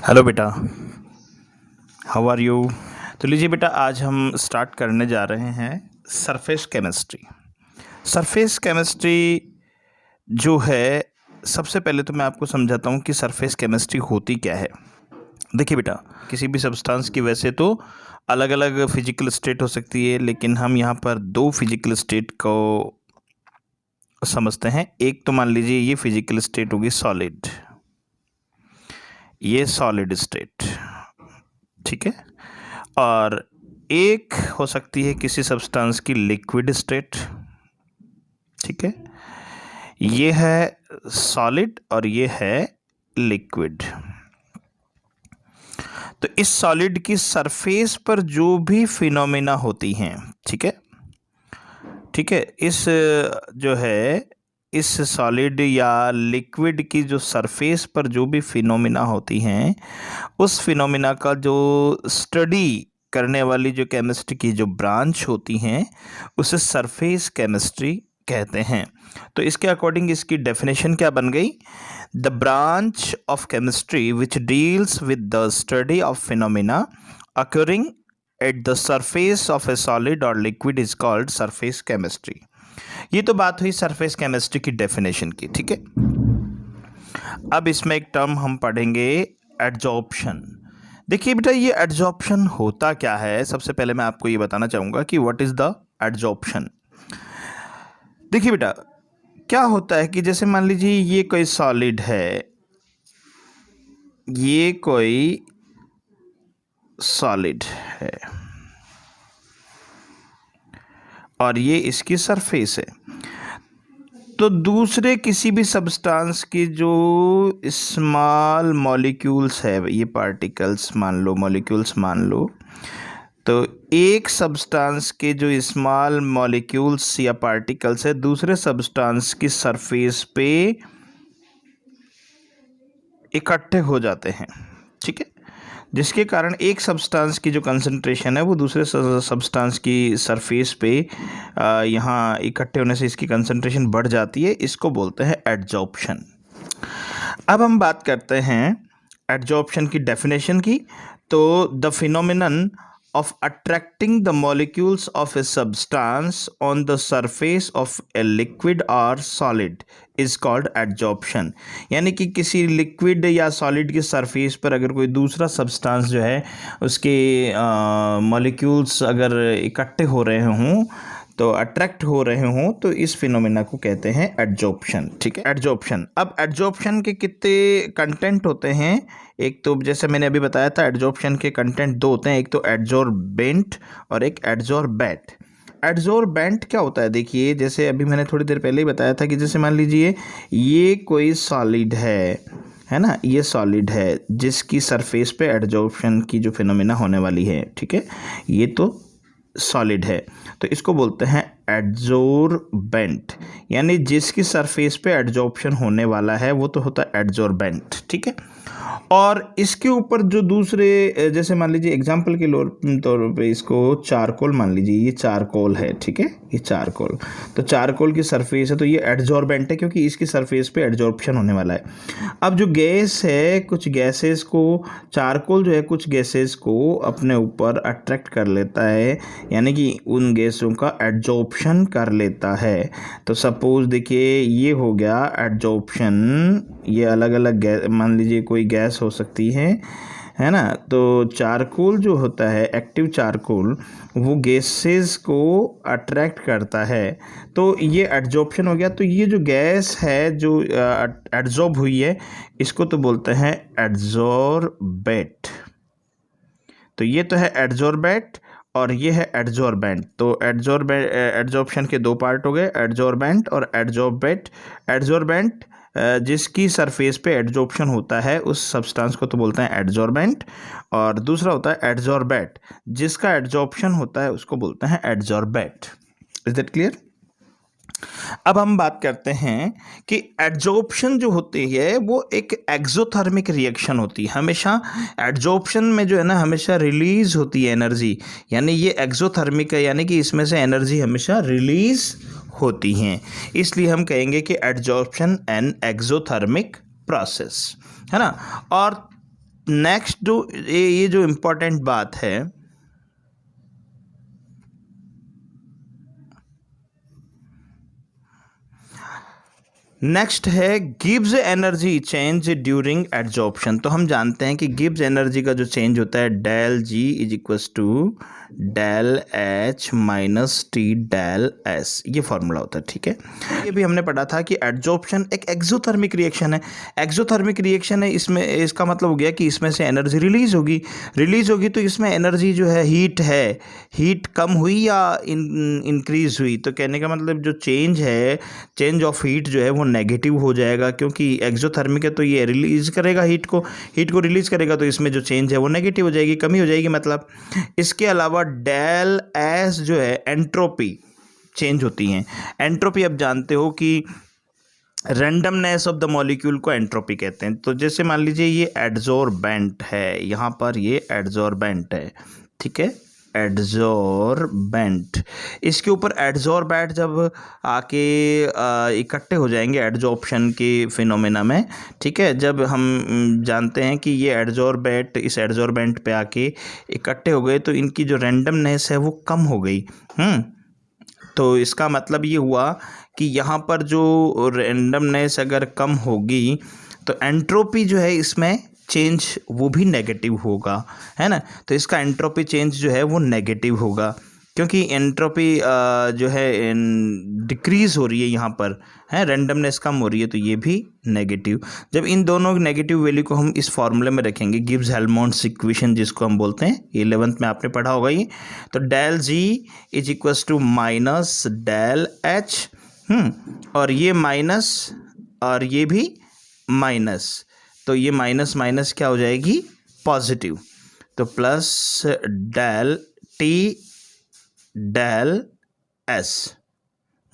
Hello बेटा, how are you. तो लीजिए बेटा, आज हम स्टार्ट करने जा रहे हैं सरफेस केमिस्ट्री। सरफेस केमिस्ट्री जो है, सबसे पहले तो मैं आपको समझाता हूँ कि सरफेस केमिस्ट्री होती क्या है। देखिए बेटा, किसी भी सब्सटेंस की वैसे तो अलग अलग फिजिकल स्टेट हो सकती है, लेकिन हम यहाँ पर दो फिजिकल स्टेट को समझते हैं। एक तो मान लीजिए ये फिजिकल स्टेट होगी सॉलिड, ये सॉलिड स्टेट, ठीक है। और एक हो सकती है किसी सब्सटेंस की लिक्विड स्टेट, ठीक है। ये है सॉलिड और ये है लिक्विड। तो इस सॉलिड की सरफेस पर जो भी फिनोमेना होती हैं, ठीक है, ठीक है, इस जो है इस सॉलिड या लिक्विड की जो सरफेस पर जो भी फिनोमेना होती हैं, उस फिनोमेना का जो स्टडी करने वाली जो केमिस्ट्री की जो ब्रांच होती हैं, उसे सरफेस केमिस्ट्री कहते हैं। तो इसके अकॉर्डिंग इसकी डेफिनेशन क्या बन गई? The branch of chemistry which deals with the study of phenomena occurring at the surface of a solid और liquid is called surface chemistry. ये तो बात हुई सरफेस केमिस्ट्री की डेफिनेशन की, ठीक है। अब इसमें एक टर्म हम पढ़ेंगे, एडजॉर्प्शन। देखिए बेटा, ये एडजॉर्प्शन होता क्या है, सबसे पहले मैं आपको ये बताना चाहूँगा कि व्हाट इज़ द एडजॉर्प्शन। देखिए बेटा, क्या होता है कि जैसे मान लीजिए ये कोई सॉलिड है, ये कोई सॉलिड है और ये इसकी सरफेस है। तो दूसरे किसी भी सब्सटेंस की जो स्मॉल मॉलिक्यूल्स है, ये पार्टिकल्स मान लो, मॉलिक्यूल्स मान लो, तो एक सब्सटेंस के जो स्मॉल मॉलिक्यूल्स या पार्टिकल्स है दूसरे सब्सटेंस की सरफेस पे इकट्ठे हो जाते हैं, ठीक है, जिसके कारण एक सब्सटेंस की जो कंसंट्रेशन है वो दूसरे सब्सटेंस की सरफेस पे यहाँ इकट्ठे होने से इसकी कंसंट्रेशन बढ़ जाती है। इसको बोलते हैं एडजॉर्प्शन। अब हम बात करते हैं एडजॉर्प्शन की डेफिनेशन की। तो the phenomenon of attracting the molecules of a substance on the surface of a liquid or solid is called adsorption। यानी कि किसी लिक्विड या सॉलिड की सरफेस पर अगर कोई दूसरा सब्सटेंस जो है उसके मॉलिक्यूल्स अगर इकट्ठे हो रहे हों, तो अट्रैक्ट हो रहे हों, तो इस फिनोमेना को कहते हैं एडजॉर्प्शन, ठीक है। एडजॉर्प्शन, अब एडजॉर्प्शन के कितने कंटेंट होते हैं? एक तो जैसे मैंने अभी बताया था, एडजॉर्प्शन के कंटेंट दो होते हैं, एक तो एडजॉर्बेंट और एक एडजॉर्बैट। एडजॉर्बेंट क्या होता है? देखिए, जैसे अभी मैंने थोड़ी देर पहले ही बताया था कि जैसे मान लीजिए ये कोई सॉलिड है ना, ये सॉलिड है जिसकी सरफेस पे एडजॉर्प्शन की जो फिनोमेना होने वाली है, ठीक है, ये तो सॉलिड है, तो इसको बोलते हैं एडजॉर्बेंट। यानी जिसकी सरफेस पे एडजॉर्प्शन होने वाला है वो तो होता है एडजॉर्बेंट, ठीक है। और इसके ऊपर जो दूसरे, जैसे मान लीजिए एग्जांपल के तौर पे इसको चारकोल मान लीजिए, ये चारकोल है, ठीक है, ये चारकोल, तो चारकोल की सरफेस है, तो ये एडजॉर्बेंट है क्योंकि इसकी सरफेस पे एडजॉर्प्शन होने वाला है। अब जो गैस है, कुछ गैसेस को, चारकोल जो है कुछ गैसेस को अपने ऊपर अट्रैक्ट कर लेता है, यानी कि उन गैसों का एडजॉर्प्शन कर लेता है। तो सपोज देखिए, ये हो गया एडजॉर्प्शन, ये अलग अलग गैस, मान लीजिए कोई गैस हो सकती है ना। तो चारकोल जो होता है, एक्टिव चारकोल, वो गैसेस को अट्रैक्ट करता है, तो ये एडजॉर्प्शन हो गया। तो ये जो गैस है जो एडजॉर्ब हुई है, इसको तो बोलते हैं एडजॉर्बेट। तो ये तो है एडजॉर्बेट और ये है एडजॉर्बेंट। तो एडजॉर्प्शन के दो पार्ट हो गए, एडजॉर्बेंट और एडजॉर्बेट। एडजॉर्बेंट जिसकी सरफेस पे एडजॉर्प्शन होता है उस सब्सटेंस को तो बोलते हैं एडजॉर्बेंट, और दूसरा होता है एडजॉर्बेट, जिसका एडजॉर्प्शन होता है उसको बोलते हैं एडजॉर्बेट। Is that clear? अब हम बात करते हैं कि एडजॉर्प्शन जो होती है वो एक एक्सोथर्मिक रिएक्शन होती है। हमेशा एडजॉर्प्शन में जो है ना, हमेशा रिलीज होती है एनर्जी, यानी ये एक्सोथर्मिक है, यानी कि इसमें से एनर्जी हमेशा रिलीज होती हैं, इसलिए हम कहेंगे कि एडजॉर्प्शन एन एक्सोथर्मिक प्रोसेस, है ना। और नेक्स्ट जो ये जो इम्पोर्टेंट बात है, नेक्स्ट है Gibbs energy change during adsorption. तो हम जानते हैं कि गिब्स एनर्जी का जो चेंज होता है del G is equals to del H minus T del S, ये फॉर्मूला होता है, ठीक है। ये भी हमने पढ़ा था कि एड्जॉर्प्शन एक एक्सोथर्मिक रिएक्शन है। एक्सोथर्मिक रिएक्शन है, इसमें इसका मतलब हो गया कि इसमें से एनर्जी रिलीज होगी तो इसमें एनर्जी जो है हीट कम हुई या इंक्रीज हुई। तो कहने का मतलब जो चेंज ऑफ हीट जो है वो नेगेटिव हो जाएगा, क्योंकि एक्सोथर्मिक है तो ये रिलीज करेगा हीट को रिलीज करेगा, तो इसमें जो चेंज है वो नेगेटिव हो जाएगी, कमी हो जाएगी मतलब। इसके अलावा डेल एस जो है एंट्रोपी चेंज होती है। एंट्रोपी आप जानते हो कि रैंडमनेस ऑफ द मॉलिक्यूल को एंट्रोपी कहते हैं। तो जैसे मान लीजिए ये एडजॉर्बेंट है, यहाँ पर ये एडजॉर्बेंट है, ठीक है, एडजॉर्बेंट। इसके ऊपर एडजॉर्बेंट जब आके इकट्ठे हो जाएंगे एडजॉर्प्शन के फिनोमेना में, ठीक है, जब हम जानते हैं कि ये एडजॉर्बेंट इस एडजॉर्बेंट पे आके इकट्ठे हो गए तो इनकी जो रैंडमनेस है वो कम हो गई। तो इसका मतलब ये हुआ कि यहाँ पर जो रैंडमनेस अगर कम होगी तो एंट्रोपी जो है इसमें चेंज वो भी नेगेटिव होगा, है ना। तो इसका एंट्रोपी चेंज जो है वो नेगेटिव होगा, क्योंकि एंट्रोपी जो है डिक्रीज हो रही है यहाँ पर, है, रैंडमनेस कम हो रही है, तो ये भी नेगेटिव। जब इन दोनों नेगेटिव वैल्यू को हम इस फॉर्मूले में रखेंगे, गिब्स हेल्महोल्ट्ज़ इक्वेशन जिसको हम बोलते हैं, 11th में आपने पढ़ा होगा ये, तो del G is equals to minus del H, और ये माइनस और ये भी माइनस, तो ये माइनस माइनस क्या हो जाएगी, पॉजिटिव, तो plus del T del S.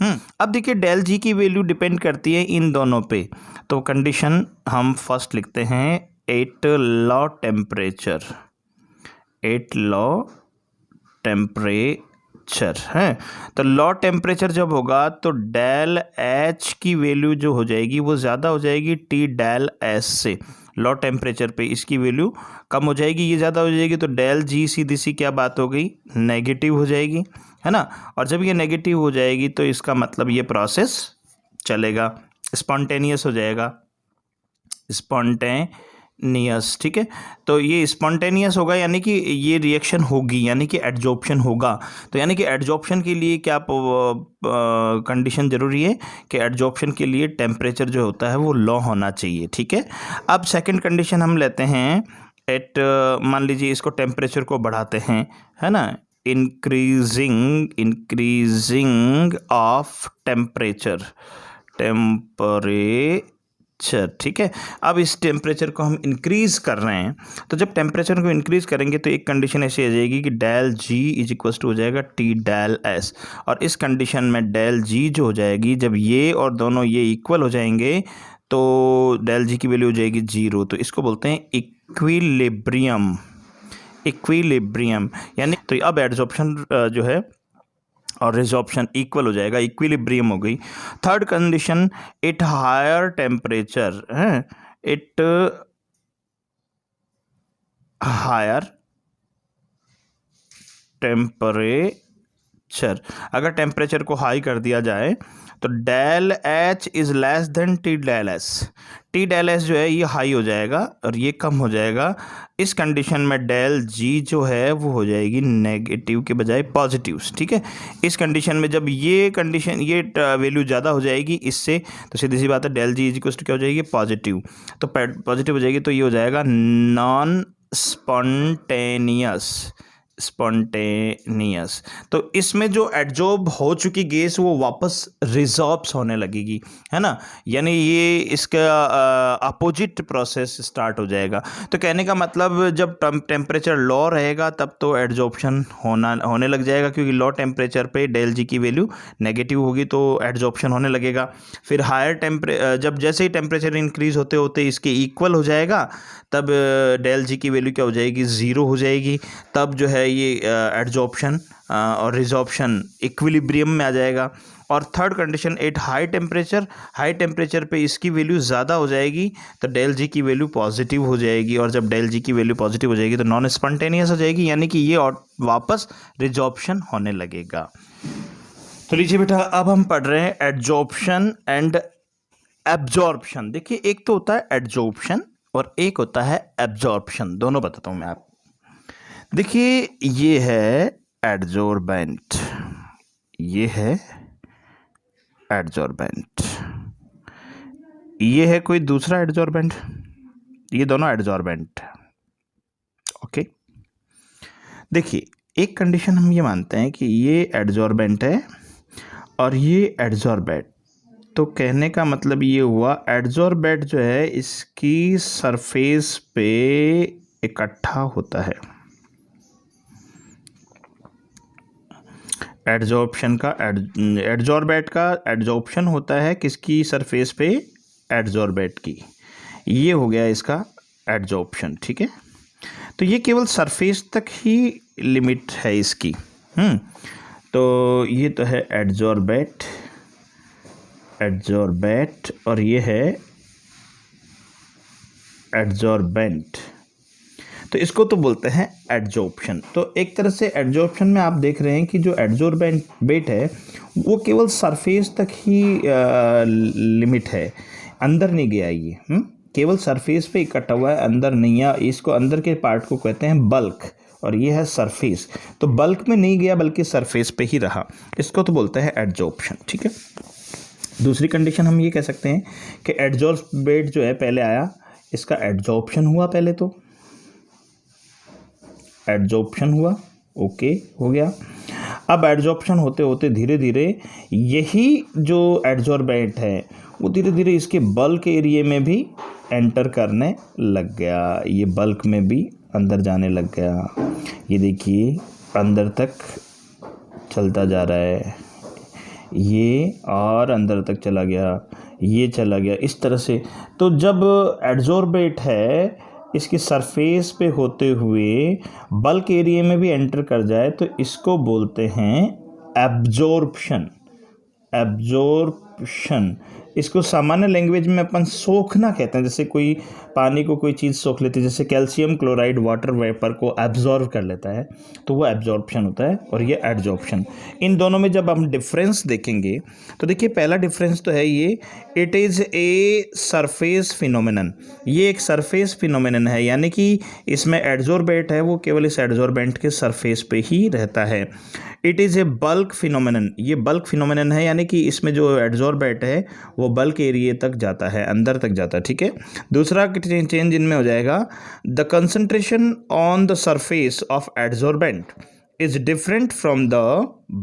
अब देखिए डेल जी की वैल्यू डिपेंड करती है इन दोनों पे। तो कंडीशन हम फर्स्ट लिखते हैं एट लॉ टेम्परेचर है। तो लॉ टेम्परेचर जब होगा तो डेल एच की वैल्यू जो हो जाएगी वो ज़्यादा हो जाएगी टी डेल एस से। लो टेम्परेचर पे इसकी वैल्यू कम हो जाएगी, ये ज़्यादा हो जाएगी, तो डेल जी सीधी सी क्या बात हो गई, नेगेटिव हो जाएगी, है ना। और जब ये नेगेटिव हो जाएगी तो इसका मतलब ये प्रोसेस चलेगा, स्पॉन्टेनियस हो जाएगा, स्पॉन्टेनियस, ठीक है। तो ये स्पॉन्टेनियस होगा यानी कि ये रिएक्शन होगी, यानी कि एड्जॉर्प्शन होगा। तो यानी कि एड्जॉर्प्शन के लिए क्या कंडीशन ज़रूरी है कि एड्जॉर्प्शन के लिए टेम्परेचर जो होता है वो लो होना चाहिए, ठीक है। अब सेकंड कंडीशन हम लेते हैं एट, मान लीजिए इसको टेम्परेचर को बढ़ाते हैं, है ना, इंक्रीजिंग ऑफ टेम्परेचर, ठीक है। अब इस टेम्परेचर को हम इंक्रीज कर रहे हैं, तो जब टेम्परेचर को इंक्रीज करेंगे तो एक कंडीशन ऐसी आ जाएगी कि del G is equal to हो जाएगा टी डेल एस, और इस कंडीशन में डेल जी जो हो जाएगी, जब ये और दोनों ये इक्वल हो जाएंगे तो डेल जी की वैल्यू हो जाएगी 0। तो इसको बोलते हैं इक्विलिब्रियम, यानी तो अब एड्जॉर्प्शन जो है और रिजॉर्प्शन इक्वल हो जाएगा, इक्विलिब्रियम हो गई। Third condition it higher temperature है, इट हायर टेम्परेचर, अगर टेम्परेचर को हाई कर दिया जाए तो del H is less than T del S, T del S जो है ये हाई हो जाएगा और ये कम हो जाएगा। इस कंडीशन में डेल जी जो है वो हो जाएगी नेगेटिव के बजाय पॉजिटिव, ठीक है। इस कंडीशन में जब ये कंडीशन ये वैल्यू ज़्यादा हो जाएगी इससे, तो सीधी सी बात है del G is equal to क्या हो जाएगी, पॉजिटिव। तो पॉजिटिव हो जाएगी तो ये हो जाएगा नॉन स्पॉन्टेनियस। तो इसमें जो एड्जॉर्ब हो चुकी गैस वो वापस रिजॉर्ब्स होने लगेगी, है ना, यानी ये इसका अपोजिट प्रोसेस स्टार्ट हो जाएगा। तो कहने का मतलब जब टेम्परेचर लो रहेगा तब तो एड्जॉर्प्शन होने लग जाएगा, क्योंकि लो टेम्परेचर पे डेल जी की वैल्यू नेगेटिव होगी तो एड्जॉर्प्शन होने लगेगा। फिर हायर जब जैसे ही टेम्परेचर इंक्रीज होते होते इसके इक्वल हो जाएगा तब डेल जी की वैल्यू क्या हो जाएगी, 0 हो जाएगी। तब जो है ये एड्जॉर्प्शन और रिजॉर्प्शन इक्विलिब्रियम में आ जाएगा। और third condition at high temperature पे इसकी वैल्यू ज़्यादा हो जाएगी तो डेल जी की वैल्यू पॉजिटिव हो जाएगी, और जब डेल जी की वैल्यू पॉजिटिव हो जाएगी तो नॉन स्पॉन्टेनियस हो जाएगी, यानी कि ये और वापस रिजॉर्प्शन होने लगेगा। तो लीजिए बेटा, अब हम पढ़ रहे हैं एडजॉर्प्शन एंड एब्जॉर्प्शन। देखिए, एक तो होता है एडजॉर्प्शन और एक होता है एब्जॉर्प्शन, दोनों बताता हूं मैं आपको। देखिए, ये है एडजॉर्बेंट, ये है एडजॉर्बेंट, ये है कोई दूसरा एडजॉर्बेंट, ये दोनों एडजॉर्बेंट। ओके, देखिए एक कंडीशन हम ये मानते हैं कि ये एडजॉर्बेंट है और ये एडजॉर्बेंट, तो कहने का मतलब ये हुआ एडजॉर्बेंट जो है इसकी सरफेस पे इकट्ठा होता है। एडजॉर्प्शन का एडजॉर्बेंट का एडजॉर्प्शन होता है किसकी सरफेस पे? एडजॉर्बेंट की। ये हो गया इसका एडजॉर्प्शन, ठीक है। तो ये केवल सरफेस तक ही लिमिट है इसकी। तो ये तो है एडजॉर्बेंट, और ये है एडजॉर्बेंट, तो इसको तो बोलते हैं एडजॉर्प्शन। तो एक तरह से एडजॉर्प्शन में आप देख रहे हैं कि जो एडजॉर्बेंट है वो केवल सरफेस तक ही लिमिट है, अंदर नहीं गया ये। केवल सरफेस पे इकट्ठा हुआ है, अंदर नहीं है। इसको अंदर के पार्ट को कहते हैं बल्क, और ये है सरफेस, तो बल्क में नहीं गया बल्कि सरफेस पे ही रहा, इसको तो बोलते हैं एडजॉर्प्शन, ठीक है। दूसरी कंडीशन हम ये कह सकते हैं कि एडजॉर्बेंट जो है पहले आया, इसका एडजॉर्प्शन हुआ, पहले तो एडजॉर्प्शन हुआ, ओके हो गया। अब एडजॉर्प्शन होते होते धीरे धीरे यही जो एडजॉर्बेंट है वो धीरे धीरे इसके बल्क एरिया में भी एंटर करने लग गया, ये बल्क में भी अंदर जाने लग गया। ये देखिए अंदर तक चलता जा रहा है, ये और अंदर तक चला गया, ये चला गया, इस तरह से। तो जब एडजॉर्बेंट है इसकी सरफेस पे होते हुए बल्क एरिया में भी एंटर कर जाए तो इसको बोलते हैं एब्जॉर्प्शन। एब्जॉर्प्शन इसको सामान्य लैंग्वेज में अपन सोखना कहते हैं, जैसे कोई पानी को कोई चीज़ सोख लेती है, जैसे कैल्शियम क्लोराइड वाटर वेपर को एब्जॉर्व कर लेता है, तो वो एब्जॉर्प्शन होता है और ये एडजॉर्प्शन। इन दोनों में जब हम डिफरेंस देखेंगे तो देखिए पहला डिफरेंस तो है ये, it is a surface phenomenon, ये एक सरफेस फिनोमेनन है, यानी कि इसमें एडजॉर्बेंट है वो केवल इस एडजॉर्बेंट के सरफेस पे ही रहता है। It is a bulk phenomenon, ये बल्क फिनोमेनन है, यानी कि इसमें जो एडजॉर्बेंट है वो बल्क एरिया तक जाता है, अंदर तक जाता है, ठीक है। दूसरा चेंज इनमें हो जाएगा, the concentration on the surface of adsorbent is different from the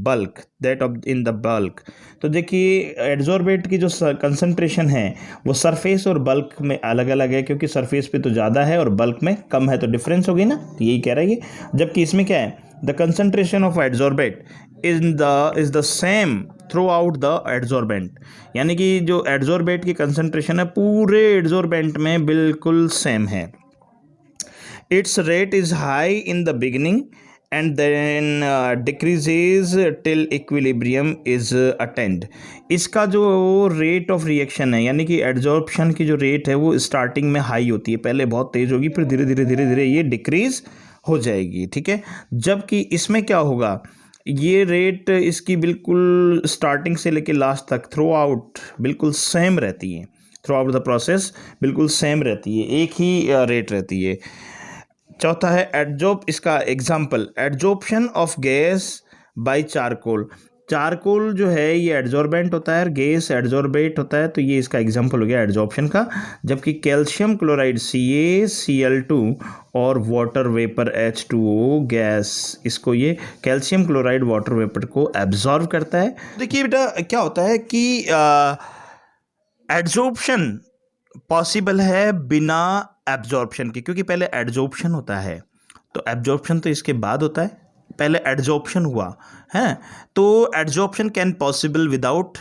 bulk that of in the bulk. तो देखिए एडजॉर्बेंट की जो कंसंट्रेशन है वो सरफेस और बल्क में अलग अलग है, क्योंकि सरफेस पे तो ज़्यादा है और बल्क में कम है, तो डिफरेंस होगी ना, तो यही कह रहा है ये। जबकि इसमें क्या है, the concentration of adsorbent is the same through out the adsorbent, यानी कि जो एडजॉर्बेंट की कंसंट्रेशन है पूरे एडजॉर्बेंट में बिल्कुल सेम है। It's rate is high in the beginning and then decreases till equilibrium is attained। इसका जो रेट ऑफ रिएक्शन है, यानी कि एडजॉर्प्शन की जो रेट है वो स्टार्टिंग में हाई होती है, पहले बहुत तेज़ होगी, फिर धीरे धीरे ये डिक्रीज हो जाएगी, ठीक है। जबकि इसमें क्या होगा, ये रेट इसकी बिल्कुल स्टार्टिंग से लेकर लास्ट तक थ्रू आउट बिल्कुल सेम रहती है, थ्रू आउट द प्रोसेस बिल्कुल सेम रहती है, एक ही रेट रहती है। चौथा है इसका example, adsorption of gas by charcoal. Charcoal जो है ये एडजॉर्बेंट होता है और गैस एडजॉर्बेट होता है, तो ये इसका एग्जाम्पल हो गया एडजॉर्प्शन का। जबकि कैल्शियम क्लोराइड CaCl2 और वाटर वेपर H2O गैस, इसको ये कैल्शियम क्लोराइड वाटर वेपर को एब्जॉर्व करता है। देखिए बेटा क्या होता है कि एडजॉर्प्शन पॉसिबल है बिना एब्जॉर्प्शन के, क्योंकि पहले एडजॉर्प्शन होता है, तो एब्जॉर्प्शन तो इसके बाद होता है, पहले एडजॉर्प्शन हुआ है, तो adsorption can possible without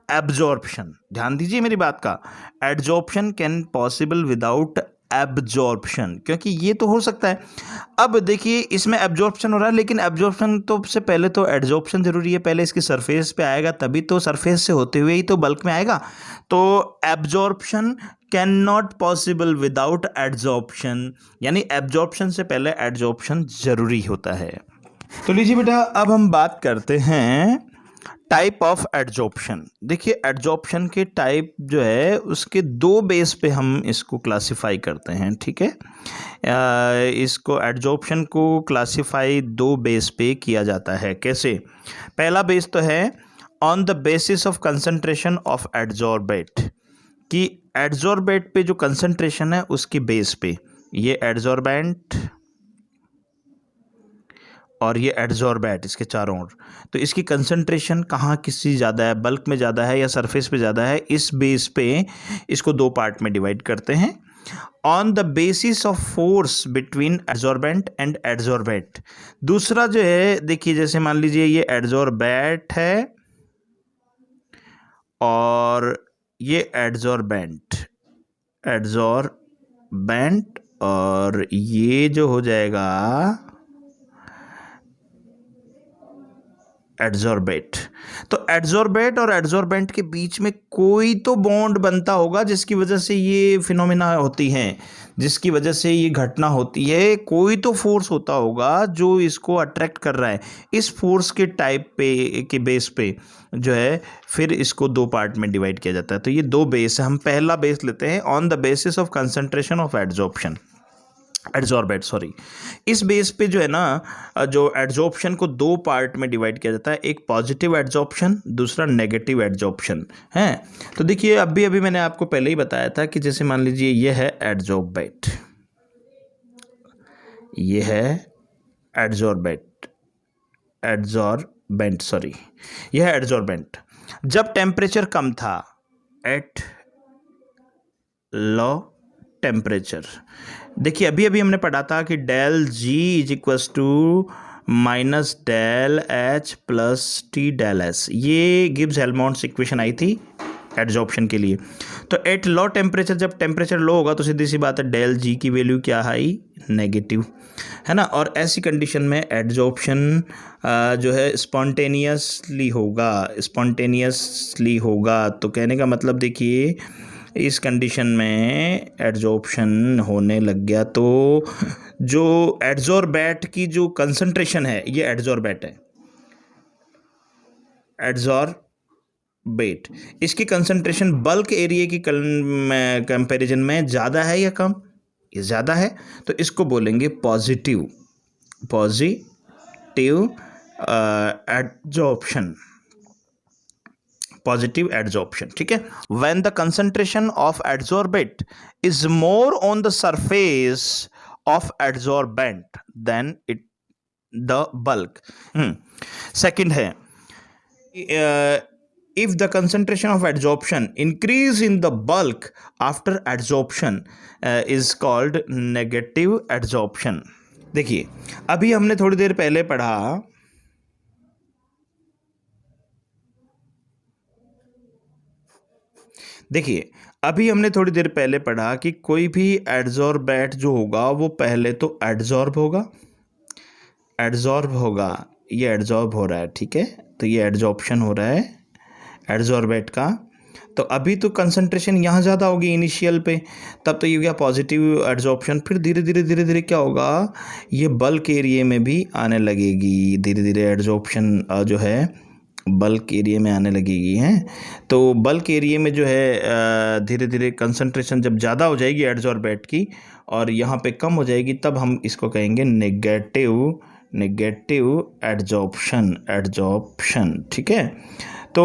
absorption. ध्यान दीजिए मेरी बात का, adsorption can possible without absorption, क्योंकि ये तो हो सकता है। अब देखिए इसमें एब्जॉर्प्शन हो रहा है, लेकिन एब्जॉर्प्शन तो से पहले तो एडजॉर्प्शन जरूरी है, पहले इसकी सरफेस पे आएगा तभी तो सरफेस से होते हुए ही तो बल्क में आएगा। तो absorption can not possible without adsorption, यानी एब्जॉर्प्शन से पहले एडजॉर्प्शन जरूरी होता है। तो लीजिए बेटा, अब हम बात करते हैं टाइप ऑफ एडजॉर्प्शन। देखिए एडजॉर्प्शन के टाइप जो है उसके दो बेस पे हम इसको क्लासिफाई करते हैं, ठीक है। इसको एडजॉर्प्शन को क्लासिफाई दो बेस पे किया जाता है। कैसे? पहला बेस तो है on the basis of concentration of adsorbate, कि एडजॉर्बेट पे जो कंसंट्रेशन है उसकी बेस पे, ये एडजॉर्बेंट और ये एडजॉर्बेट इसके चारों ओर, तो इसकी कंसंट्रेशन कहाँ किससे ज़्यादा है, बल्क में ज़्यादा है या सरफेस पे ज़्यादा है, इस बेस पे इसको दो पार्ट में डिवाइड करते हैं। On the basis of force between adsorbent and adsorbate. दूसरा जो है, देखिए जैसे मान लीजिए ये एडजॉर्बेट है और ये एडजॉर्बेंट, एडजॉर्बेंट और ये जो हो जाएगा एडजॉर्बेट। तो एडजॉर्बेट और एडजॉर्बेंट के बीच में कोई तो बॉन्ड बनता होगा जिसकी वजह से ये फिनोमिना होती हैं, जिसकी वजह से ये घटना होती है। कोई तो फोर्स होता होगा जो इसको अट्रैक्ट कर रहा है। इस फोर्स के टाइप पे के बेस पे जो है फिर इसको दो पार्ट में डिवाइड किया जाता है। तो ये दो बेस है। हम पहला बेस लेते हैं on the basis of concentration of adsorbate sorry. इस बेस पे जो है ना, जो एडजॉर्प्शन को दो पार्ट में डिवाइड किया जाता है, एक पॉजिटिव एडजॉर्प्शन, दूसरा नेगेटिव एडजॉर्प्शन है। तो देखिए अभी मैंने आपको पहले ही बताया था कि जैसे मान लीजिए ये है एडजॉर्बेट, ये है एडजॉर्बेंट सॉरी, यह है एडजॉर्बेंट। जब टेम्परेचर कम था, एट लो टेम्परेचर, देखिए अभी हमने पढ़ा था कि del G is equals to minus del H plus T del S, ये गिब्स हेल्महोल्ट्ज़ इक्वेशन आई थी एडजॉर्प्शन के लिए। तो एट लो टेम्परेचर, जब टेम्परेचर लो होगा तो सीधी सी बात है डेल जी की वैल्यू क्या आई, नेगेटिव, है ना। और ऐसी कंडीशन में एडजॉर्प्शन जो है स्पॉन्टेनियसली होगा। तो कहने का मतलब देखिए इस कंडीशन में एडजॉर्प्शन होने लग गया, तो जो एडजॉर्बेट की जो कंसंट्रेशन है, ये एडजॉर्बेट है, एडजॉर्बेट, इसकी कंसंट्रेशन बल्क एरिया की कंपैरिजन में ज़्यादा है या कम, ये ज़्यादा है, तो इसको बोलेंगे पॉजिटिव एडजॉर्प्शन, पॉजिटिव एडजॉर्प्शन, ठीक है। When the concentration of adsorbate is more on the surface of adsorbent then it the bulk. Second है, if the concentration of adsorption increase in the bulk after adsorption is called negative adsorption। देखिए अभी हमने थोड़ी देर पहले पढ़ा, देखिए अभी हमने थोड़ी देर पहले पढ़ा कि कोई भी एडजॉर्बेट जो होगा वो पहले तो एडजॉर्ब होगा, ये एडजॉर्ब हो रहा है, ठीक है, तो ये एडजॉर्प्शन हो रहा है एडजॉर्बेट का। तो अभी तो कंसंट्रेशन यहाँ ज़्यादा होगी इनिशियल पे, तब तो ये गया पॉजिटिव एडजॉर्प्शन। फिर धीरे धीरे क्या होगा, ये बल्क एरिया में भी आने लगेगी, धीरे धीरे एडजॉर्प्शन जो है बल्क एरिया में आने लगेगी, हैं। तो बल्क एरिया में जो है धीरे धीरे कंसंट्रेशन जब ज़्यादा हो जाएगी एडजॉर्बेट की और यहाँ पे कम हो जाएगी, तब हम इसको कहेंगे नेगेटिव एडजॉर्प्शन, ठीक है। तो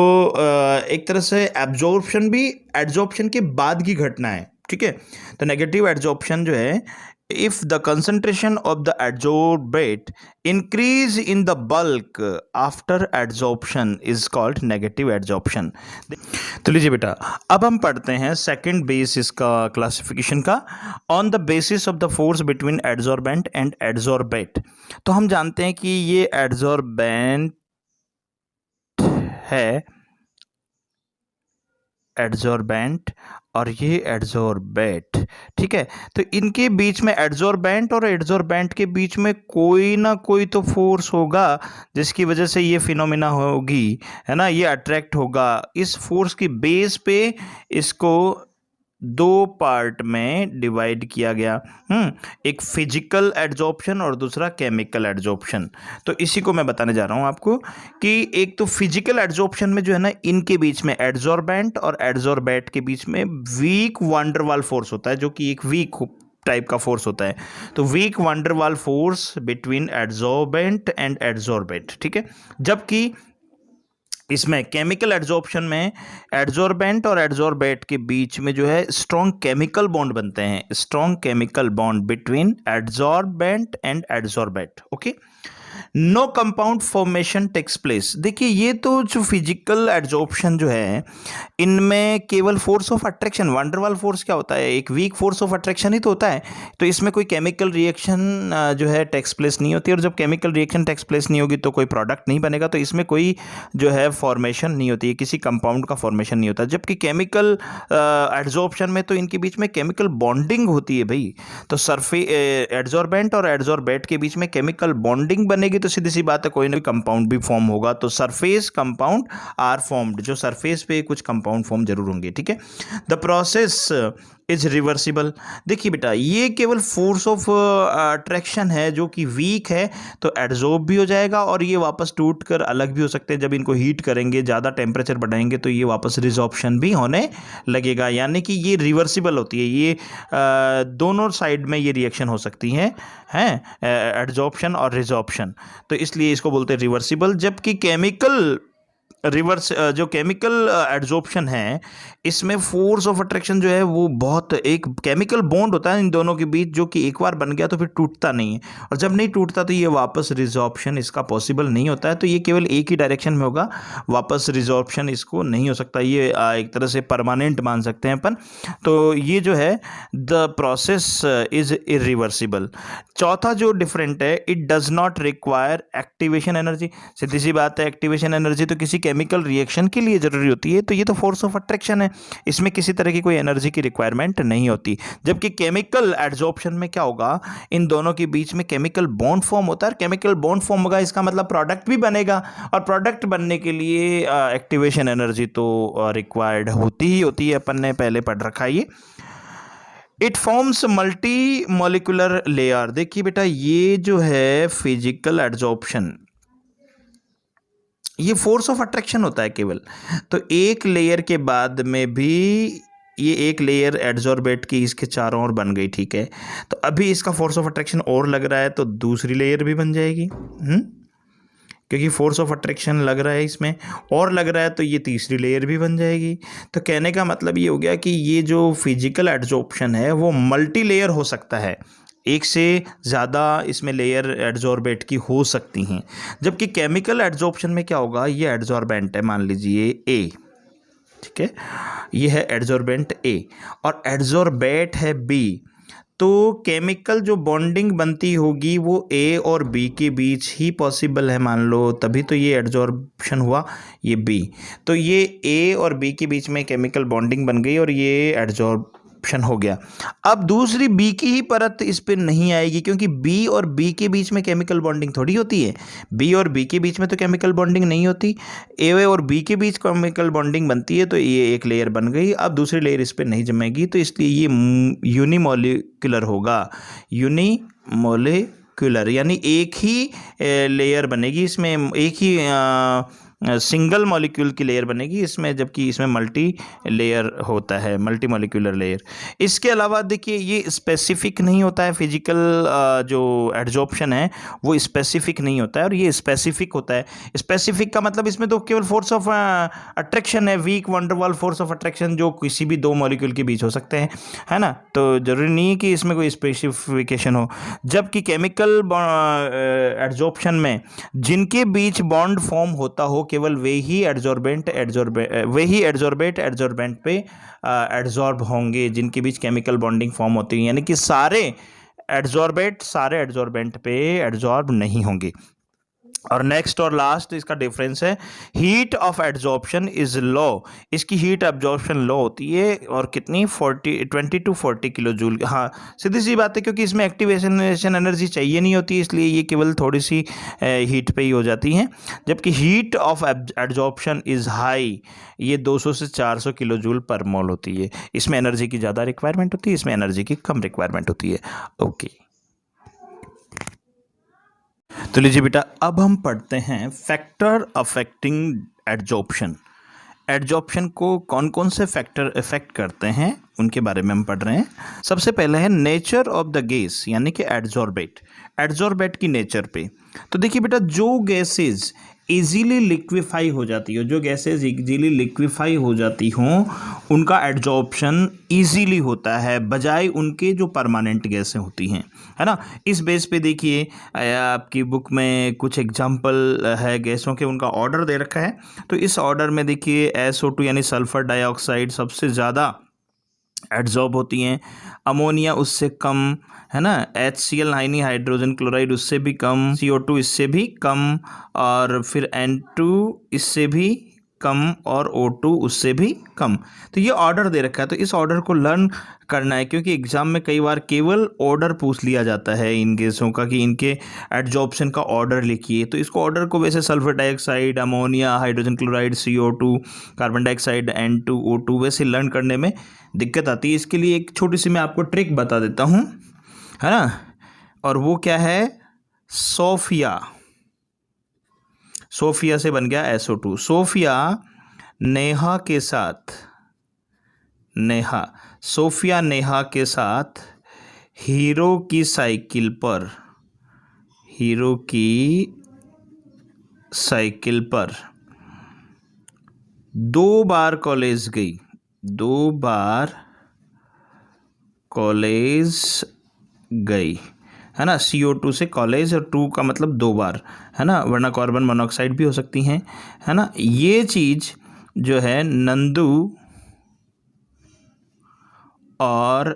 एक तरह से एब्जॉर्प्शन भी एडजॉर्प्शन के बाद की घटना है, ठीक है। तो नेगेटिव एडजॉर्प्शन जो है, if the concentration of the adsorbate increase in the bulk after adsorption is called negative adsorption। तो लीजिए बेटा, अब हम पढ़ते हैं सेकंड बेस इसका क्लासिफिकेशन का, on the basis of the force between adsorbent and adsorbate. तो हम जानते हैं कि ये एडजॉर्बेंट है, एडजॉर्बेंट और ये एडजॉर्बेट, ठीक है। तो इनके बीच में, एडजॉर्बेंट और एडजॉर्बेंट के बीच में कोई ना कोई तो फोर्स होगा जिसकी वजह से ये फिनोमिना होगी, है ना, ये अट्रैक्ट होगा। इस फोर्स की बेस पे इसको दो पार्ट में डिवाइड किया गया। एक फिजिकल एड्जॉर्प्शन और दूसरा केमिकल एड्जॉर्प्शन। तो इसी को मैं बताने जा रहा हूं आपको कि एक तो फिजिकल एड्जॉर्प्शन में जो है ना, इनके बीच में, एड्जॉर्बेंट और एड्जॉर्बेट के बीच में वीक वांडरवाल फोर्स होता है, जो कि एक वीक टाइप का फोर्स होता है। तो weak van der Waals force between adsorbent and adsorbate, ठीक है। जबकि इसमें केमिकल एड्जॉर्प्शन में एड्जॉर्बेंट और एड्जॉर्बेट के बीच में जो है स्ट्रॉन्ग केमिकल बॉन्ड बनते हैं, strong chemical bond between adsorbent and adsorbate. Okay, no compound formation takes place. देखिए, ये तो जो फिजिकल एड्जॉर्प्शन जो है, इनमें केवल force of attraction, van der Waals force क्या होता है, एक वीक फोर्स ऑफ अट्रैक्शन ही तो होता है। तो इसमें कोई केमिकल रिएक्शन जो है टेक्स प्लेस नहीं होती, और जब केमिकल रिएक्शन टेक्स प्लेस नहीं होगी तो कोई प्रोडक्ट नहीं बनेगा। तो इसमें कोई जो है फॉर्मेशन नहीं होती है, किसी कंपाउंड का फॉर्मेशन नहीं होता। जबकि केमिकल एड्जॉर्प्शन में तो इनके बीच में केमिकल बॉन्डिंग होती है भाई। तो एड्जॉर्बेंट और एड्जॉर्बेट के बीच में केमिकल बॉन्डिंग बनेगी तो सीधी सी बात है, कोई ना कोई कंपाउंड भी फॉर्म होगा। तो सरफेस कंपाउंड आर फॉर्म्ड, जो सरफेस पे कुछ कंपाउंड फॉर्म जरूर होंगे, ठीक है। The process is reversible. देखिए बेटा, ये केवल फोर्स ऑफ अट्रैक्शन है जो कि वीक है, तो एड्जॉर्ब भी हो जाएगा और ये वापस टूट कर अलग भी हो सकते हैं। जब इनको हीट करेंगे, ज़्यादा टेम्परेचर बढ़ाएंगे तो ये वापस रिजॉर्प्शन भी होने लगेगा, यानी कि ये रिवर्सिबल होती है। ये दोनों साइड में ये रिएक्शन हो सकती हैं एड्जॉर्प्शन और रिजॉर्प्शन। तो इसलिए इसको बोलते हैं रिवर्सिबल। जबकि जो केमिकल एड्जॉर्प्शन है, इसमें फोर्स ऑफ अट्रैक्शन जो है वो बहुत, एक केमिकल बॉन्ड होता है इन दोनों के बीच, जो कि एक बार बन गया तो फिर टूटता नहीं है, और जब नहीं टूटता तो ये वापस रिजॉर्प्शन इसका पॉसिबल नहीं होता है। तो ये केवल एक ही डायरेक्शन में होगा, वापस रिजॉर्प्शन इसको नहीं हो सकता। ये एक तरह से परमानेंट मान सकते हैं अपन। तो ये जो है द प्रोसेस इज इरिवर्सिबल। चौथा जो डिफरेंट है, it does not require activation energy. सीधी सी बात है, एक्टिवेशन एनर्जी तो किसी केमिकल रिएक्शन के लिए जरूरी होती है। तो ये तो फोर्स ऑफ अट्रैक्शन है, इसमें किसी तरह की कोई एनर्जी की रिक्वायरमेंट नहीं होती। जबकि केमिकल एड्जॉर्प्शन में क्या होगा, इन दोनों के बीच में केमिकल बॉन्ड फॉर्म होता है। केमिकल बॉन्ड फॉर्म होगा, इसका मतलब प्रोडक्ट भी बनेगा, और प्रोडक्ट बनने के लिए एक्टिवेशन एनर्जी तो रिक्वायर्ड होती ही होती है, अपन ने पहले पढ़ रखा है ये। It forms multi molecular layer. देखिए बेटा, ये जो है फिजिकल एड्जॉर्प्शन, ये फोर्स ऑफ अट्रैक्शन होता है केवल। तो एक लेयर के बाद में भी ये एक लेयर एड्जॉर्बेट की इसके चारों ओर बन गई, ठीक है। तो अभी इसका फोर्स ऑफ अट्रैक्शन और लग रहा है तो दूसरी लेयर भी बन जाएगी, क्योंकि फोर्स ऑफ अट्रैक्शन लग रहा है इसमें और लग रहा है, तो ये तीसरी लेयर भी बन जाएगी। तो कहने का मतलब ये हो गया कि ये जो फिजिकल एड्जॉर्प्शन है वो मल्टी लेयर हो सकता है, एक से ज़्यादा इसमें लेयर एड्जॉर्बेट की हो सकती हैं। जबकि केमिकल एड्जॉर्प्शन में क्या होगा, ये एड्जॉर्बेंट है, मान लीजिए ए, ठीक है, ये है एड्जॉर्बेंट ए और एड्जॉर्बेट है बी। तो केमिकल जो बॉन्डिंग बनती होगी वो ए और बी के बीच ही पॉसिबल है, मान लो, तभी तो ये एड्जॉर्प्शन हुआ, ये बी। तो ये ए और बी के बीच में केमिकल बॉन्डिंग बन गई और ये एड्जॉर्प्शन हो गया। अब दूसरी बी की ही परत इस पे नहीं आएगी, क्योंकि बी और बी के बीच में केमिकल बॉन्डिंग थोड़ी होती है। बी और बी के बीच में तो केमिकल बॉन्डिंग नहीं होती, ए और बी के बीच केमिकल बॉन्डिंग बनती है। तो ये एक लेयर बन गई, अब दूसरी लेयर इस पे नहीं जमेगी, तो इसलिए ये यूनिमोलिकुलर होगा, यूनिमोलिकुलर, यानी एक ही लेयर बनेगी इसमें, एक ही सिंगल मॉलिक्यूल की लेयर बनेगी इसमें, जबकि इसमें मल्टी लेयर होता है, मल्टी मॉलिक्यूलर लेयर। इसके अलावा देखिए, ये स्पेसिफिक नहीं होता है, फिजिकल जो एड्जॉर्प्शन है वो स्पेसिफिक नहीं होता है, और ये स्पेसिफिक होता है। स्पेसिफिक का मतलब इसमें तो केवल फोर्स ऑफ अट्रैक्शन है, weak van der Waals force of attraction, जो किसी भी दो मॉलिक्यूल के बीच हो सकते हैं, है ना। तो जरूरी नहीं है कि इसमें कोई स्पेसिफिकेशन हो। जबकि केमिकल एड्जॉर्प्शन में जिनके बीच बॉन्ड फॉर्म होता हो, केवल वे ही एड्जॉर्बेट एड्जॉर्बेंट पे एड्जॉर्ब होंगे, जिनके बीच केमिकल बॉन्डिंग फॉर्म होती है, यानी कि सारे एड्जॉर्बेंट पे एड्जॉर्ब नहीं होंगे। और नेक्स्ट और लास्ट इसका डिफरेंस है, heat of adsorption is low, इसकी हीट एब्जॉर्प्शन लो होती है और कितनी 20 to 40 किलो जूल। हाँ, सीधी सी बात है, क्योंकि इसमें एक्टिवेशन एनर्जी चाहिए नहीं होती, इसलिए ये केवल थोड़ी सी हीट पे ही हो जाती हैं। जबकि heat of adsorption is high, ये 200 से 400 किलो जूल पर मोल होती है। इसमें एनर्जी की ज़्यादा रिक्वायरमेंट होती है, इसमें एनर्जी की कम रिक्वायरमेंट होती है। ओके, तो लीजिए बेटा, अब हम पढ़ते हैं फैक्टर अफेक्टिंग एड्जॉर्प्शन। एड्जॉर्प्शन को कौन कौन से फैक्टर इफेक्ट करते हैं उनके बारे में हम पढ़ रहे हैं। सबसे पहले है नेचर ऑफ द गैस, यानी कि एड्जॉर्बेट, एड्जॉर्बेट की नेचर पे। तो देखिए बेटा, जो गैसेज इजीली लिक्विफाई हो जाती हो, जो गैसेज इजीली लिक्विफाई हो जाती हों, उनका एड्जॉर्प्शन इजीली होता है, बजाय उनके जो परमानेंट गैसें होती हैं, है ना। इस बेस पे देखिए, आपकी बुक में कुछ एग्जांपल है गैसों के, उनका ऑर्डर दे रखा है। तो इस ऑर्डर में देखिए SO2 यानी सल्फर डाइऑक्साइड सबसे ज़्यादा एड्जॉर्ब होती हैं, अमोनिया उससे कम, है ना, HCl यानी हाइड्रोजन क्लोराइड उससे भी कम, CO2 इससे भी कम, और फिर N2 इससे भी कम, और O2 उससे भी कम। तो ये ऑर्डर दे रखा है, तो इस ऑर्डर को लर्न करना है, क्योंकि एग्जाम में कई बार केवल ऑर्डर पूछ लिया जाता है इन गैसों का, कि इनके एड्जॉर्प्शन का ऑर्डर लिखिए। तो इसको ऑर्डर को वैसे sulphur dioxide, ammonia, hydrogen chloride, CO2, carbon dioxide, N2, O2 वैसे लर्न करने में दिक्कत आती है। इसके लिए एक छोटी सी मैं आपको ट्रिक बता देता हूँ, है ना, और वो क्या है, सोफिया। सोफिया से बन गया SO2। सोफिया नेहा के साथ, नेहा, सोफिया नेहा के साथ हीरो की साइकिल पर, हीरो की साइकिल पर 2 बार कॉलेज गई, 2 बार कॉलेज गई, है ना। CO2 से कॉलेज, और 2 का मतलब 2 बार, है ना, वरना कार्बन मोनोऑक्साइड भी हो सकती हैं, है ना। ये चीज़ जो है नंदू और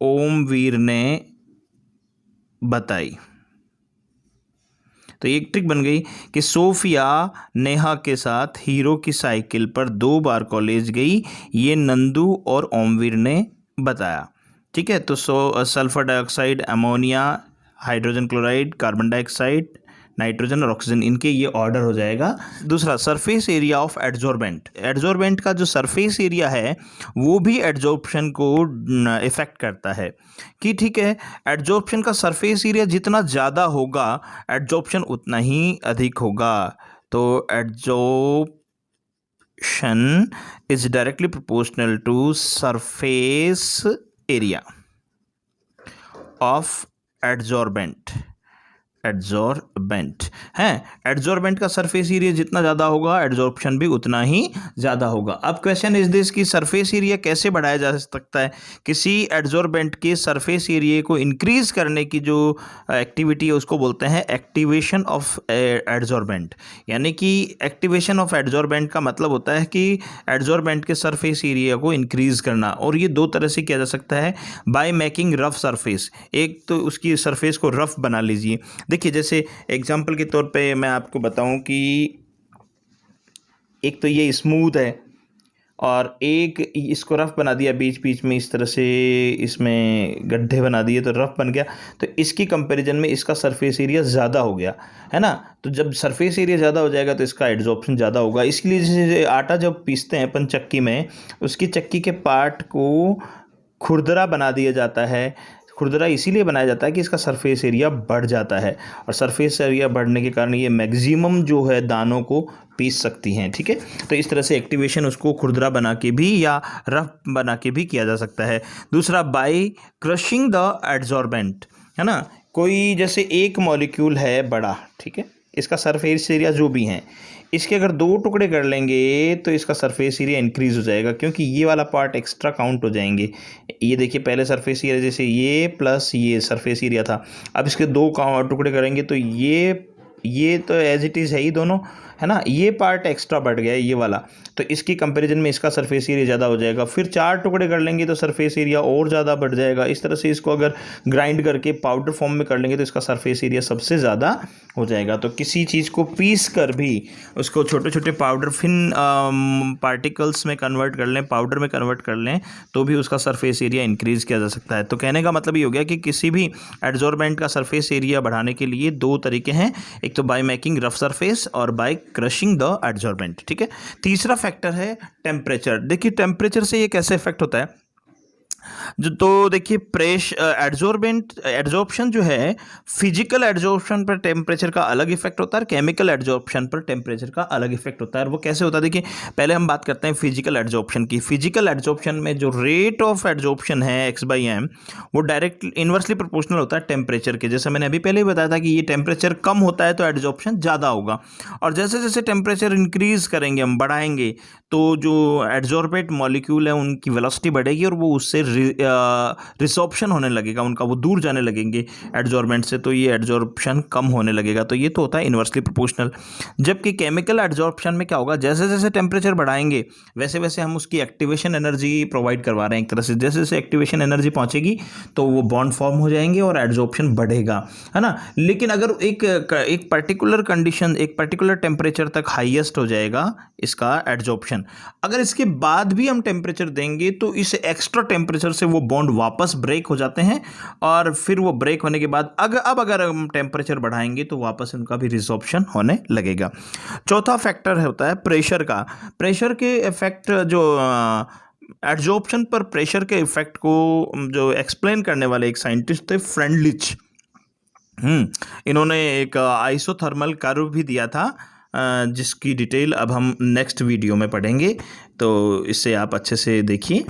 ओमवीर ने बताई। तो एक ट्रिक बन गई कि सोफिया नेहा के साथ हीरो की साइकिल पर 2 बार कॉलेज गई, ये नंदू और ओमवीर ने बताया। ठीक है, तो sulphur dioxide, ammonia, hydrogen chloride, carbon dioxide, nitrogen और ऑक्सीजन, इनके ये ऑर्डर हो जाएगा। दूसरा, surface area of adsorbent. Adsorbent का जो सरफेस एरिया है वो भी एड्जॉर्प्शन को इफेक्ट करता है, कि ठीक है, एड्जॉर्प्शन का सरफेस एरिया जितना ज़्यादा होगा, एड्जॉर्प्शन उतना ही अधिक होगा। तो adsorption is directly proportional to surface area of adsorbent. Adsorbent है, एड्जॉर्बेंट का सरफेस एरिया जितना ज़्यादा होगा, एड्जॉर्प्शन भी उतना ही ज़्यादा होगा। अब क्वेश्चन इज दिस कि सरफेस एरिया कैसे बढ़ाया जा सकता है। किसी एड्जॉर्बेंट के सरफेस एरिया को इंक्रीज करने की जो एक्टिविटी है उसको बोलते हैं एक्टिवेशन ऑफ एड्जॉर्बेंट। यानी कि एक्टिवेशन ऑफ एड्जॉर्बेंट का मतलब होता है कि एड्जॉर्बेंट के सरफेस एरिया को इंक्रीज करना, और ये 2 तरह से किया जा सकता है, बाय मेकिंग रफ सरफेस। एक तो उसकी सरफेस को रफ बना लीजिए। देखिए, जैसे एग्जांपल के तौर पे मैं आपको बताऊं कि एक तो ये स्मूथ है, और एक इसको रफ बना दिया, बीच बीच में इस तरह से इसमें गड्ढे बना दिए, तो रफ बन गया। तो इसकी कंपैरिजन में इसका सरफेस एरिया ज़्यादा हो गया, है ना। तो जब सरफेस एरिया ज़्यादा हो जाएगा तो इसका एड्जॉर्प्शन ज़्यादा होगा। इसके लिए जैसे आटा जब पीसते हैं अपन चक्की में, उसकी चक्की के पार्ट को खुरदरा बना दिया जाता है। खुरदरा इसीलिए बनाया जाता है कि इसका सरफेस एरिया बढ़ जाता है, और सरफेस एरिया बढ़ने के कारण ये मैक्सिमम जो है दानों को पीस सकती हैं। ठीक है, तो इस तरह से एक्टिवेशन उसको खुरदरा बना के भी या रफ बना के भी किया जा सकता है। दूसरा, बाय क्रशिंग द एड्जॉर्बेंट, है ना। कोई जैसे एक मॉलिक्यूल है बड़ा, ठीक है, इसका सरफेस एरिया जो भी है, इसके अगर 2 टुकड़े कर लेंगे तो इसका सरफेस एरिया इंक्रीज हो जाएगा, क्योंकि ये वाला पार्ट एक्स्ट्रा काउंट हो जाएंगे। ये देखिए, पहले सरफेस एरिया जैसे ये प्लस ये सरफेस एरिया था, अब इसके 2 टुकड़े करेंगे तो ये तो एज इट इज़ है ही दोनों, है ना, ये पार्ट एक्स्ट्रा बढ़ गया है ये वाला, तो इसकी कंपैरिजन में इसका सरफेस एरिया ज़्यादा हो जाएगा। फिर 4 टुकड़े कर लेंगे तो सरफेस एरिया और ज़्यादा बढ़ जाएगा। इस तरह से इसको अगर ग्राइंड करके पाउडर फॉर्म में कर लेंगे तो इसका सरफेस एरिया सबसे ज़्यादा हो जाएगा। तो किसी चीज़ को पीस कर भी उसको छोटे छोटे पाउडर फिन पार्टिकल्स में कन्वर्ट कर लें, पाउडर में कन्वर्ट कर लें, तो भी उसका सरफेस एरिया इंक्रीज़ किया जा सकता है। तो कहने का मतलब ये हो गया कि किसी भी एडजॉर्बेंट का सरफेस एरिया बढ़ाने के लिए 2 तरीके हैं, एक तो बाय मेकिंग रफ सरफेस और बाय क्रशिंग द एडजॉर्बेंट। ठीक है, तीसरा फैक्टर है टेम्परेचर। देखिए टेम्परेचर से ये कैसे इफेक्ट होता है, तो देखिए एड्जॉर्प्शन जो है, फिजिकल एड्जॉर्प्शन पर टेम्परेचर का अलग इफेक्ट होता है, केमिकल एड्जॉर्प्शन पर टेम्परेचर का अलग इफेक्ट होता है। और वो कैसे होता है, देखिए पहले हम बात करते हैं फिजिकल एड्जॉर्प्शन की। फिजिकल एड्जॉर्प्शन में जो रेट ऑफ एड्जॉर्प्शन है x/m, वो डायरेक्ट इन्वर्सली प्रोपोर्शनल होता है टेम्परेचर के। जैसे मैंने अभी पहले ही बताया था कि ये टेम्परेचर कम होता है तो एड्जॉर्प्शन ज़्यादा होगा, और जैसे जैसे टेम्परेचर इंक्रीज करेंगे, हम बढ़ाएंगे, तो जो एड्जॉर्बेट मॉलिक्यूल है उनकी वेलोसिटी बढ़ेगी और वो उससे रिसॉर्प्शन होने लगेगा, उनका वो दूर जाने लगेंगे एड्जॉर्बेंट से, तो ये एड्जॉर्प्शन कम होने लगेगा। तो ये तो होता है इन्वर्सली प्रोपोर्शनल। जबकि केमिकल एड्जॉर्प्शन में क्या होगा, जैसे जैसे टेम्परेचर बढ़ाएंगे वैसे वैसे हम उसकी एक्टिवेशन एनर्जी प्रोवाइड करवा रहे हैं एक तरह से। जैसे जैसे एक्टिवेशन एनर्जी पहुंचेगी तो वो बॉन्ड फॉर्म हो जाएंगे और एड्जॉर्प्शन बढ़ेगा, है ना। लेकिन अगर एक पर्टिकुलर कंडीशन, एक पर्टिकुलर टेम्परेचर तक हाईएस्ट हो जाएगा इसका एड्जॉर्प्शन, अगर इसके बाद भी हम टेम्परेचर देंगे तो इस एक्स्ट्रा टेम्परेचर से वो बॉन्ड वापस ब्रेक हो जाते हैं, और फिर वो ब्रेक होने के बाद अगर हम टेम्परेचर बढ़ाएंगे तो वापस उनका भी रिसॉर्प्शन होने लगेगा। चौथा फैक्टर होता है प्रेशर का। प्रेशर के इफेक्ट, जो एड्जॉर्प्शन पर प्रेशर के इफेक्ट को जो एक्सप्लेन करने वाले एक साइंटिस्ट थे फ्रेंडलिच, इन्होंने एक आइसोथर्मल कर्व भी दिया था, जिसकी डिटेल अब हम नेक्स्ट वीडियो में पढ़ेंगे, तो इससे आप अच्छे से देखिए।